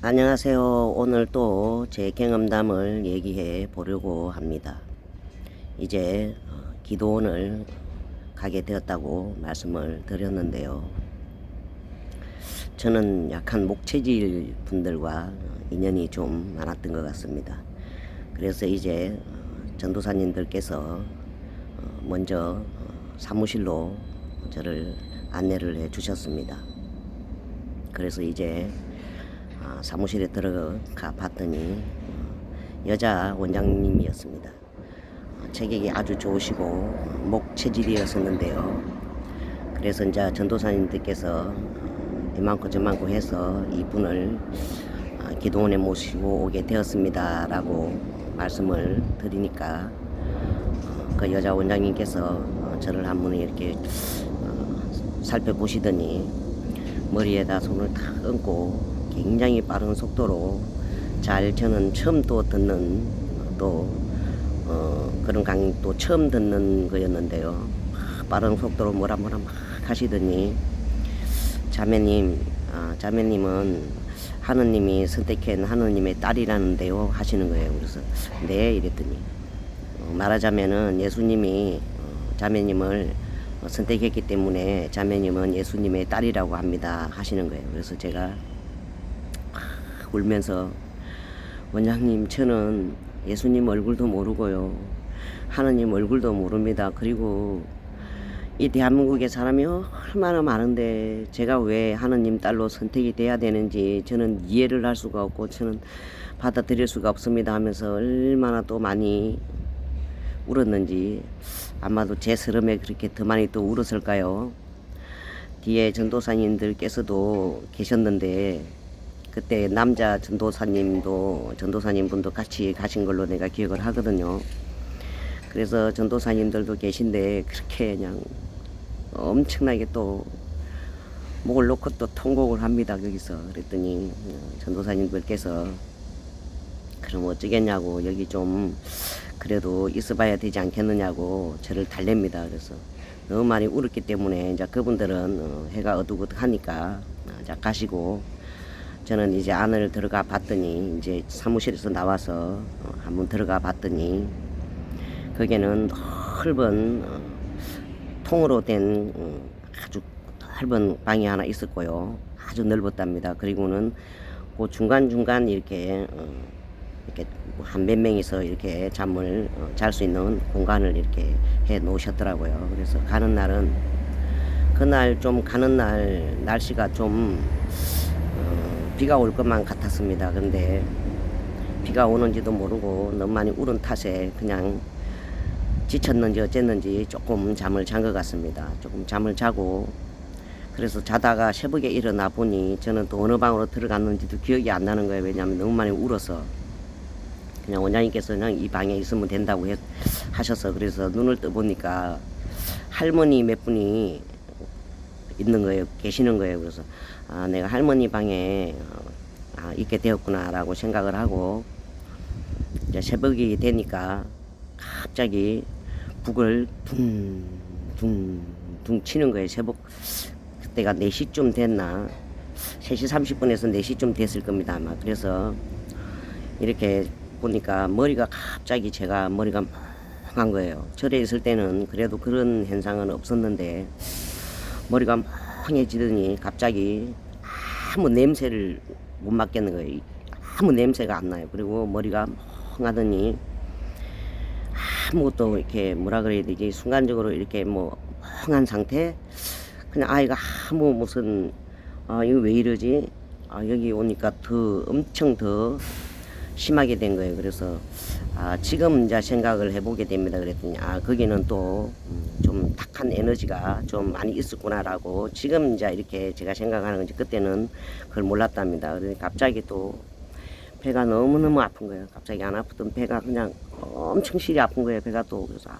안녕하세요. 오늘 또 제 경험담을 얘기해 보려고 합니다. 이제 기도원을 가게 되었다고 말씀을 드렸는데요. 저는 약한 목체질 분들과 인연이 좀 많았던 것 같습니다. 그래서 이제 전도사님들께서 먼저 사무실로 저를 안내를 해 주셨습니다. 그래서 이제 사무실에 들어가 봤더니 여자 원장님이었습니다. 체격이 아주 좋으시고 목 체질이었었는데요. 그래서 이제 전도사님들께서 이만큼 저만큼 해서 이분을 기도원에 모시고 오게 되었습니다 라고 말씀을 드리니까 그 여자 원장님께서 저를 한번 이렇게 살펴보시더니 머리에다 손을 탁 얹고 굉장히 빠른 속도로 저는 처음 또 듣는 그런 강의 또 처음 듣는 거였는데요. 빠른 속도로 뭐라 막 하시더니 자매님은 하느님이 선택한 하느님의 딸이라는데요 하시는 거예요. 그래서 네 이랬더니 말하자면은 예수님이 자매님을 선택했기 때문에 자매님은 예수님의 딸이라고 합니다 하시는 거예요. 그래서 제가 울면서 원장님 저는 예수님 얼굴도 모르고요 하느님 얼굴도 모릅니다. 그리고 이 대한민국에 사람이 얼마나 많은데 제가 왜 하느님 딸로 선택이 돼야 되는지 저는 이해를 할 수가 없고 저는 받아들일 수가 없습니다 하면서 얼마나 또 많이 울었는지 아마도 제 스름에 그렇게 더 많이 또 울었을까요. 뒤에 전도사님들께서도 계셨는데 그때 남자 전도사님분도 같이 가신 걸로 내가 기억을 하거든요. 그래서 전도사님들도 계신데 그렇게 그냥 엄청나게 또 목을 놓고 또 통곡을 합니다. 거기서 그랬더니 전도사님들께서 그럼 어쩌겠냐고 여기 좀 그래도 있어봐야 되지 않겠느냐고 저를 달랩니다. 그래서 너무 많이 울었기 때문에 이제 그분들은 해가 어둑어둑하니까 가시고 저는 이제 안을 들어가 봤더니 이제 사무실에서 나와서 한번 들어가 봤더니 거기는 넓은 통으로 된 아주 넓은 방이 하나 있었고요. 아주 넓었답니다. 그리고는 그 중간중간 이렇게 한 몇 명이서 이렇게 잠을 잘 수 있는 공간을 이렇게 해 놓으셨더라고요. 그래서 가는 날은 그날 좀 가는 날 날씨가 좀 비가 올 것만 같았습니다. 근데 비가 오는지도 모르고 너무 많이 울은 탓에 그냥 지쳤는지 어쨌는지 조금 잠을 잔 것 같습니다. 조금 잠을 자고 그래서 자다가 새벽에 일어나 보니 저는 또 어느 방으로 들어갔는지도 기억이 안 나는 거예요. 왜냐하면 너무 많이 울어서 그냥 원장님께서 그냥 이 방에 있으면 된다고 하셔서 그래서 눈을 떠보니까 할머니 몇 분이 있는 거예요. 계시는 거예요. 그래서 내가 할머니 방에 있게 되었구나 라고 생각을 하고 이제 새벽이 되니까 갑자기 북을 둥둥둥 치는 거예요. 새벽 그때가 4시쯤 됐나 3시 30분에서 4시쯤 됐을 겁니다 아마. 그래서 이렇게 보니까 머리가 갑자기 제가 머리가 멍한 거예요. 절에 있을 때는 그래도 그런 현상은 없었는데 머리가 멍해지더니 갑자기 아무 냄새를 못 맡겠는 거예요. 아무 냄새가 안 나요. 그리고 머리가 멍하더니 아무것도 이렇게 뭐라 그래야 되지 순간적으로 이렇게 뭐 멍한 상태 그냥 아이가 아무 무슨 이거 왜 이러지 여기 오니까 더 엄청 더 심하게 된 거예요. 그래서 지금 이제 생각을 해보게 됩니다. 그랬더니 거기는 또 좀 탁한 에너지가 좀 많이 있었구나라고 지금 이제 이렇게 제가 생각하는 건지 그때는 그걸 몰랐답니다. 그래서 갑자기 또 배가 너무너무 아픈 거예요. 갑자기 안 아프던 배가 그냥 엄청 실이 아픈 거예요. 배가 또. 그래서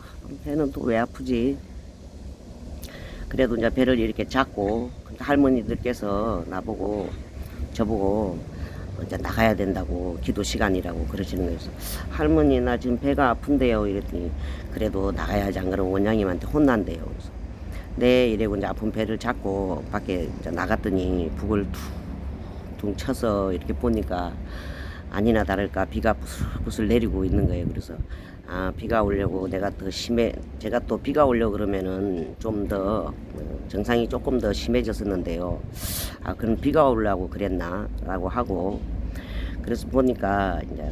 배는 또 왜 아프지? 그래도 이제 배를 이렇게 잡고 할머니들께서 나보고 저보고 이제 나가야 된다고 기도 시간이라고 그러시는 거예요. 할머니 나 지금 배가 아픈데요 이랬더니 그래도 나가야지 안 그러면 원장님한테 혼난대요. 그래서 네 이래고 이제 아픈 배를 잡고 밖에 이제 나갔더니 북을 둥 쳐서 이렇게 보니까 아니나 다를까 비가 부슬부슬 내리고 있는 거예요. 그래서 비가 오려고 내가 더 제가 또 비가 오려고 그러면은 좀 더 증상이 조금 더 심해졌었는데요. 그럼 비가 오려고 그랬나 라고 하고, 그래서 보니까 이제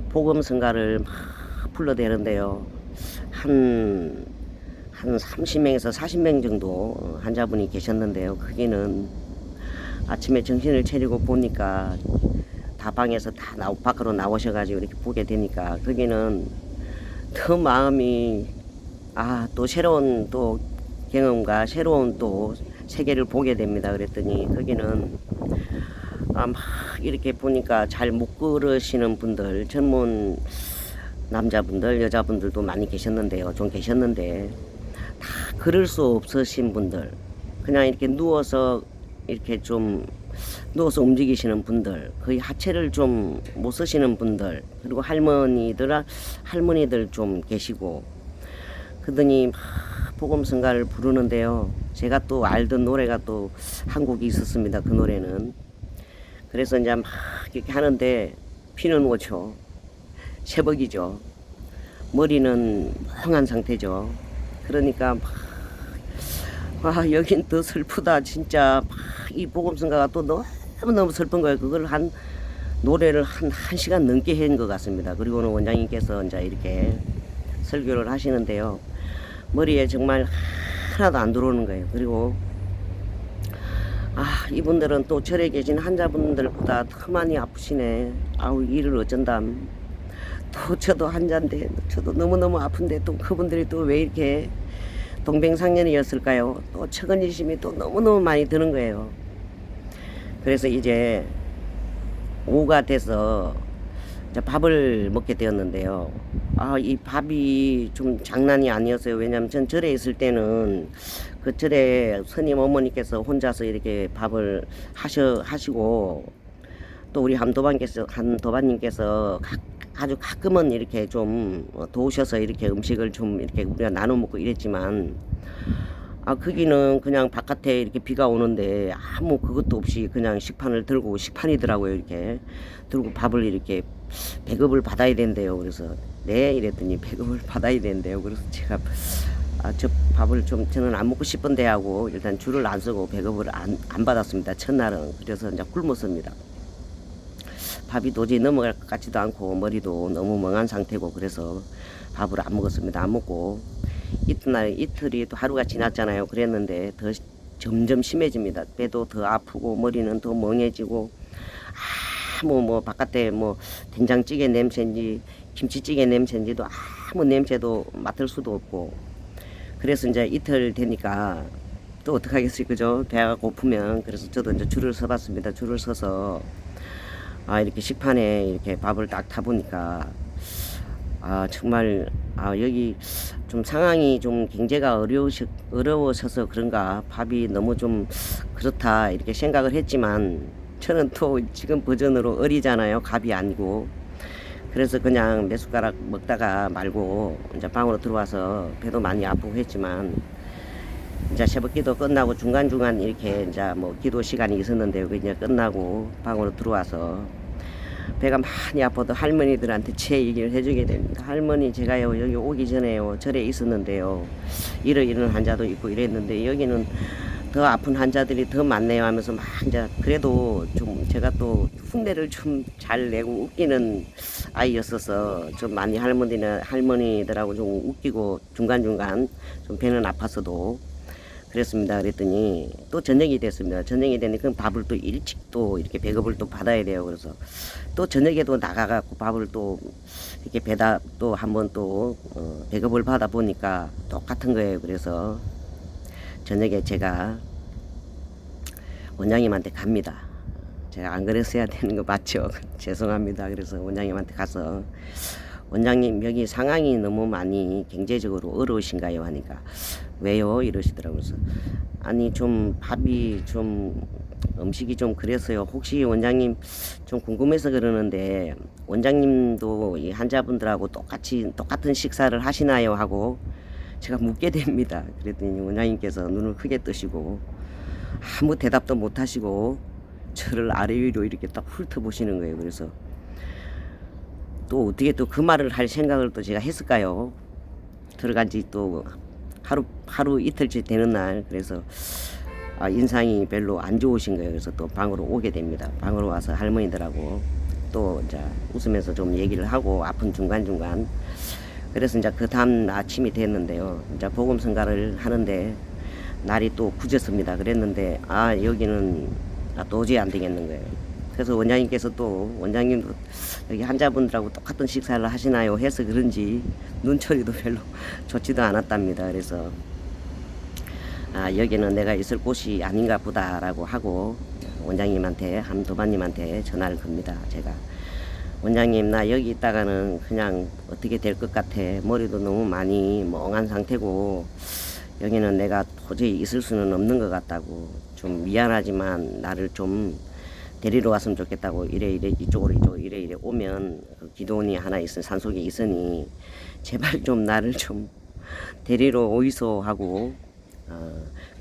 복음성가를 막 불러대는데요. 한 30명에서 40명 정도 환자분이 계셨는데요. 거기는 아침에 정신을 차리고 보니까 다방에서 다 밖으로 나오셔가지고 이렇게 보게 되니까 거기는 더 마음이 또 새로운 또 경험과 새로운 또 세계를 보게 됩니다. 그랬더니 거기는 막 이렇게 보니까 잘 못 걸으시는 분들, 젊은 남자분들, 여자분들도 많이 계셨는데요. 좀 계셨는데 다 걸을 수 없으신 분들, 그냥 이렇게 누워서 움직이시는 분들, 거의 하체를 좀 못 쓰시는 분들, 그리고 할머니들 좀 계시고, 그러더니 막 복음성가를 부르는데요. 제가 또 알던 노래가 또 한 곡이 있었습니다. 그 노래는. 그래서 이제 막 이렇게 하는데 피는 오죠. 새벽이죠. 머리는 멍한 상태죠. 그러니까 여긴 더 슬프다. 진짜 이 복음성가가 또 너무너무 슬픈 거예요. 그걸 노래를 한 1시간 넘게 한 것 같습니다. 그리고는 원장님께서 이제 이렇게 설교를 하시는데요. 머리에 정말 하나도 안 들어오는 거예요. 그리고 이분들은 또 절에 계신 환자분들보다 더 많이 아프시네. 일을 어쩐담. 또 저도 환자인데 저도 너무너무 아픈데 또 그분들이 또 왜 이렇게 동병상련이었을까요? 또 처근일심이 또 너무너무 많이 드는 거예요. 그래서 이제 오후가 돼서 이제 밥을 먹게 되었는데요. 이 밥이 좀 장난이 아니었어요. 왜냐면 전 절에 있을 때는 그 절에 스님 어머니께서 혼자서 이렇게 밥을 하시고, 또 우리 한도반님께서 아주 가끔은 이렇게 좀 도우셔서 이렇게 음식을 좀 이렇게 우리가 나눠 먹고 이랬지만, 거기는 그냥 바깥에 이렇게 비가 오는데 아무 그것도 없이 그냥 식판이더라고요. 이렇게 들고 밥을 이렇게 배급을 받아야 된대요. 그래서 네 이랬더니 배급을 받아야 된대요. 그래서 제가 저 밥을 좀 저는 안 먹고 싶은데 하고 일단 줄을 안 서고 배급을 안 받았습니다. 첫날은. 그래서 이제 굶었습니다. 밥이 도저히 넘어갈 것 같지도 않고 머리도 너무 멍한 상태고, 그래서 밥을 안 먹었습니다. 안 먹고 이틀이 또 하루가 지났잖아요. 그랬는데 더 점점 심해집니다. 배도 더 아프고 머리는 더 멍해지고, 바깥에 된장찌개 냄새인지 김치찌개 냄새인지도 아무 냄새도 맡을 수도 없고, 그래서 이제 이틀 되니까 또 어떡하겠어요. 그죠? 배가 고프면. 그래서 저도 이제 줄을 서봤습니다. 줄을 서서 이렇게 식판에 이렇게 밥을 딱 타보니까 정말 여기 좀 상황이 좀 경제가 어려워셔서 그런가 밥이 너무 좀 그렇다 이렇게 생각을 했지만, 저는 또 지금 버전으로 어리잖아요. 갑이 아니고. 그래서 그냥 몇 숟가락 먹다가 말고 이제 방으로 들어와서 배도 많이 아프고 했지만, 이제 새벽 기도 끝나고 중간중간 이렇게 이제 기도 시간이 있었는데요. 그 이제 끝나고 방으로 들어와서 배가 많이 아파도 할머니들한테 제 얘기를 해주게 됩니다. 할머니, 제가요 여기 오기 전에요 절에 있었는데요, 이런 환자도 있고 이랬는데 여기는 더 아픈 환자들이 더 많네요 하면서 막 이제 그래도 좀 제가 또 흉내를 좀 잘 내고 웃기는 아이였어서 좀 많이 할머니들하고 좀 웃기고 중간중간 좀 배는 아팠어도 그랬습니다. 그랬더니 또 저녁이 됐습니다. 저녁이 되니까 밥을 또 일찍 또 이렇게 배급을 또 받아야 돼요. 그래서 또 저녁에도 나가갖고 밥을 또 이렇게 또 한번 또 배급을 받아 보니까 똑같은 거예요. 그래서 저녁에 제가 원장님한테 갑니다. 제가 안 그랬어야 되는 거 맞죠? 죄송합니다. 그래서 원장님한테 가서, 원장님 여기 상황이 너무 많이 경제적으로 어려우신가요? 하니까 왜요? 이러시더라고요. 그래서 좀 밥이 좀 음식이 좀 그랬어요. 혹시 원장님 좀 궁금해서 그러는데 원장님도 이 환자분들하고 똑같은 식사를 하시나요? 하고 제가 묻게 됩니다. 그랬더니 원장님께서 눈을 크게 뜨시고 아무 대답도 못 하시고 저를 아래 위로 이렇게 딱 훑어보시는 거예요. 그래서 또 어떻게 또 그 말을 할 생각을 또 제가 했을까요? 들어간 지 또 하루 이틀째 되는 날, 그래서 인상이 별로 안 좋으신 거예요. 그래서 또 방으로 오게 됩니다. 방으로 와서 할머니들하고 또 이제 웃으면서 좀 얘기를 하고 아픈 중간중간. 그래서 이제 그 다음 아침이 됐는데요. 이제 복음 성가를 하는데 날이 또 굳었습니다. 그랬는데 여기는 도저히 안 되겠는 거예요. 그래서 원장님께서 또 원장님도 여기 환자분들하고 똑같은 식사를 하시나요 해서 그런지 눈초리도 별로 좋지도 않았답니다. 그래서 여기는 내가 있을 곳이 아닌가 보다라고 하고 원장님한테 함도반님한테 전화를 겁니다. 제가 원장님, 나 여기 있다가는 그냥 어떻게 될 것 같아. 머리도 너무 많이 멍한 상태고 여기는 내가 도저히 있을 수는 없는 것 같다고, 좀 미안하지만 나를 좀 데리러 왔으면 좋겠다고, 이래 이쪽으로 이래 오면 그 기도원이 하나 산속에 있으니 제발 좀 나를 좀 데리러 오이소 하고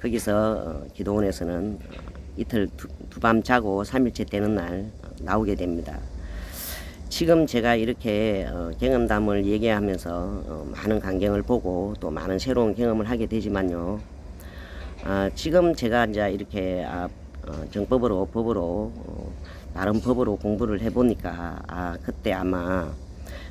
거기서 기도원에서는 이틀 두 밤 자고 3일째 되는 날 나오게 됩니다. 지금 제가 이렇게 경험담을 얘기하면서 많은 광경을 보고 또 많은 새로운 경험을 하게 되지만요. 지금 제가 이제 이렇게 정법으로 법으로 나름 법으로 공부를 해보니까 그때 아마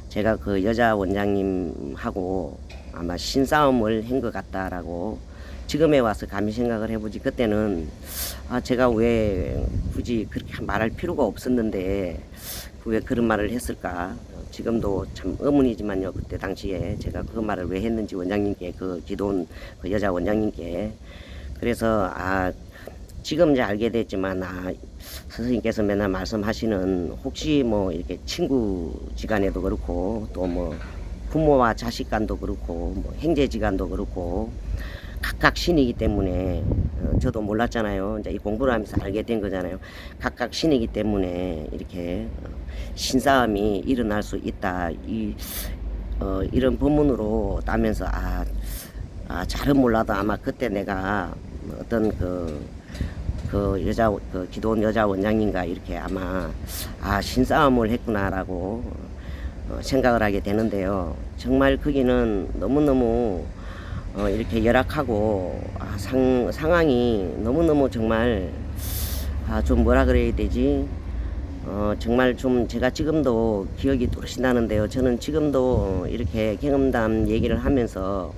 제가 그 여자 원장님하고 아마 신싸움을 한 것 같다라고 지금에 와서 감히 생각을 해보지, 그때는 제가 왜 굳이 그렇게 말할 필요가 없었는데 왜 그런 말을 했을까. 지금도 참 의문이지만요. 그때 당시에 제가 그 말을 왜 했는지 원장님께, 그 기도원 그 여자 원장님께. 그래서 지금 이제 알게 됐지만 선생님께서 맨날 말씀하시는, 혹시 뭐 이렇게 친구지간에도 그렇고 또 뭐 부모와 자식 간도 그렇고 뭐 형제지간도 그렇고 각각 신이기 때문에 저도 몰랐잖아요. 이제 이 공부를 하면서 알게 된 거잖아요. 각각 신이기 때문에 이렇게 신싸움이 일어날 수 있다. 이런 법문으로 따면서 잘은 몰라도 아마 그때 내가 어떤 그 기도원 여자 원장님과 이렇게 아마 신싸움을 했구나라고 생각을 하게 되는데요. 정말 거기는 너무너무 이렇게 열악하고 상황이 너무너무 정말 좀 뭐라 그래야 되지, 정말 좀 제가 지금도 기억이 또렷이 나는데요. 저는 지금도 이렇게 경험담 얘기를 하면서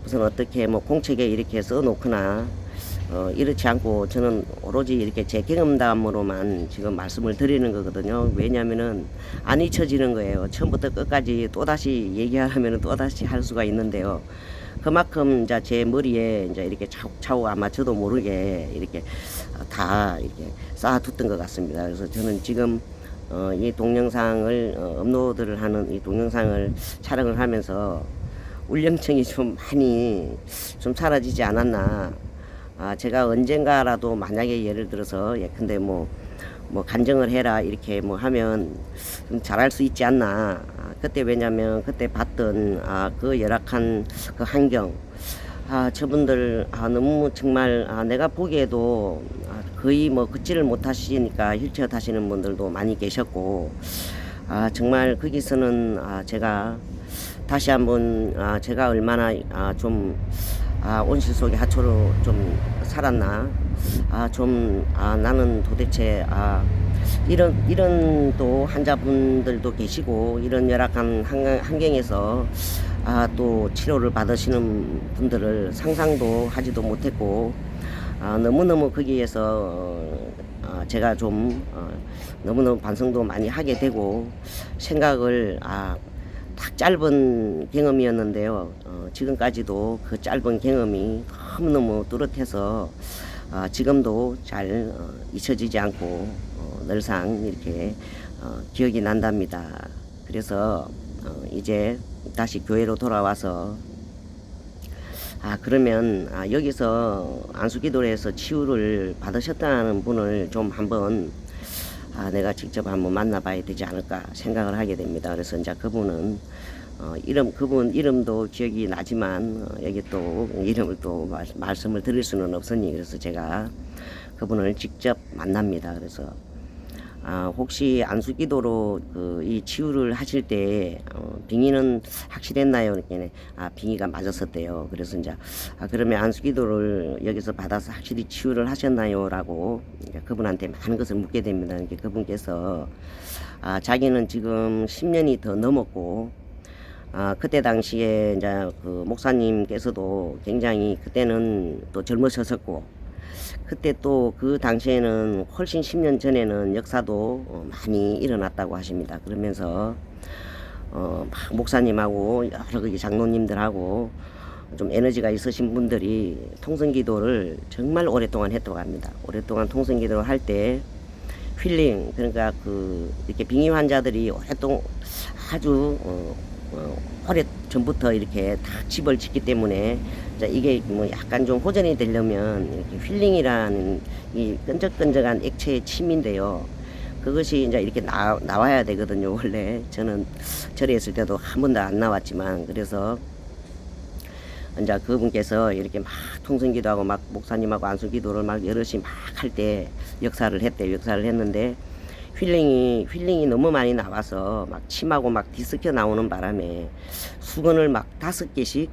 우선 어떻게 뭐 공책에 이렇게 써놓거나 이렇지 않고 저는 오로지 이렇게 제 경험담으로만 지금 말씀을 드리는 거거든요. 왜냐면은 안 잊혀지는 거예요. 처음부터 끝까지 또다시 얘기하려면 또다시 할 수가 있는데요. 그만큼 이제 제 머리에 이제 이렇게 차곡차곡 아마 저도 모르게 이렇게 다 이렇게 쌓아뒀던 것 같습니다. 그래서 저는 지금 이 동영상을 업로드를 하는 이 동영상을 촬영을 하면서 울렁증이 좀 많이 좀 사라지지 않았나. 제가 언젠가라도 만약에 예를 들어서 예컨대 뭐 간증을 해라 이렇게 뭐 하면 좀 잘할 수 있지 않나. 그때 왜냐면 그때 봤던 그 열악한 그 환경, 저분들 너무 정말 내가 보기에도 거의 뭐 걷지를 못하시니까 휠체어 타시는 분들도 많이 계셨고, 정말 거기서는 제가 다시 한번 제가 얼마나 좀 온실 속의 하초로 좀 살았나, 나는 도대체 이런 또 환자분들도 계시고 이런 열악한 환경에서 또 치료를 받으시는 분들을 상상도 하지도 못했고, 너무너무 거기에서 제가 좀 너무너무 반성도 많이 하게 되고 생각을 딱 짧은 경험이었는데요. 지금까지도 그 짧은 경험이 너무너무 뚜렷해서 지금도 잘 잊혀지지 않고 늘상 이렇게 기억이 난답니다. 그래서 이제 다시 교회로 돌아와서 그러면 여기서 안수기도에서 치유를 받으셨다는 분을 좀 한번 내가 직접 한번 만나봐야 되지 않을까 생각을 하게 됩니다. 그래서 이제 그분은 그분 이름도 기억이 나지만 여기 또 이름을 또 말씀을 드릴 수는 없으니, 그래서 제가 그분을 직접 만납니다. 그래서 혹시 안수기도로 이 치유를 하실 때 빙의는 확실했나요? 그랬더니 빙의가 맞았었대요. 그래서 이제 그러면 안수기도를 여기서 받아서 확실히 치유를 하셨나요?라고 그분한테 많은 것을 묻게 됩니다. 이렇게 그분께서 자기는 지금 10년이 더 넘었고 그때 당시에 이제 그 목사님께서도 굉장히 그때는 또 젊으셨었고 그때 또 그 당시에는 훨씬 10년 전에는 역사도 많이 일어났다고 하십니다. 그러면서 막 목사님하고 여러 그 장로님들하고 좀 에너지가 있으신 분들이 통성기도를 정말 오랫동안 했다고 합니다. 오랫동안 통성기도를 할 때 힐링, 그러니까 이렇게 빙의 환자들이 오랫동안 아주 오래 전부터 이렇게 다 집을 짓기 때문에 이게 뭐 약간 좀 호전이 되려면 이렇게 힐링이라는 이 끈적끈적한 액체의 침인데요. 그것이 이제 이렇게 나와야 되거든요. 원래 저는 절에 있을 때도 한 번도 안 나왔지만, 그래서 이제 그분께서 이렇게 막 통성기도하고 막 목사님하고 안수기도를 막 여럿이 막 할 때 역사를 했대요. 역사를 했는데 힐링이 너무 많이 나와서 막 침하고 막 뒤섞여 나오는 바람에 수건을 막 5개씩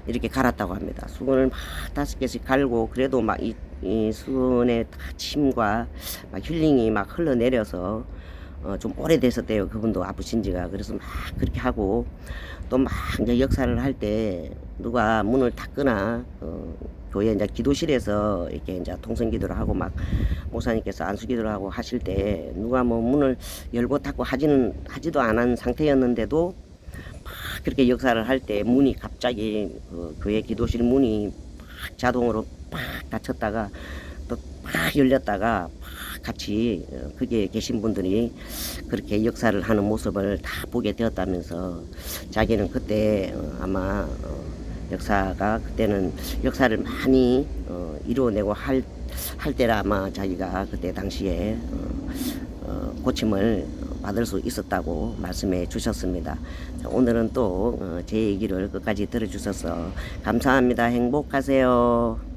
이렇게 갈았다고 합니다. 수건을 막 5개씩 갈고 그래도 막 이 수건에 다 침과 막 힐링이 막 흘러내려서 좀 오래됐었대요. 그분도 아프신 지가. 그래서 막 그렇게 하고 또 막 이제 역사를 할 때 누가 문을 닫거나 교회 이제 기도실에서 이렇게 이제 통성기도를 하고 막 목사님께서 안수기도를 하고 하실 때 누가 뭐 문을 열고 닫고 하지도 않은 상태였는데도 막 그렇게 역사를 할 때 문이 갑자기 교회 기도실 문이 막 자동으로 팍 닫혔다가 또 팍 열렸다가 팍 같이 거기에 계신 분들이 그렇게 역사를 하는 모습을 다 보게 되었다면서 자기는 그때 아마 역사가 그때는 역사를 많이 이루어내고 할 때라 아마 자기가 그때 당시에 고침을 받을 수 있었다고 말씀해 주셨습니다. 자, 오늘은 또 제 얘기를 끝까지 들어주셔서 감사합니다. 행복하세요.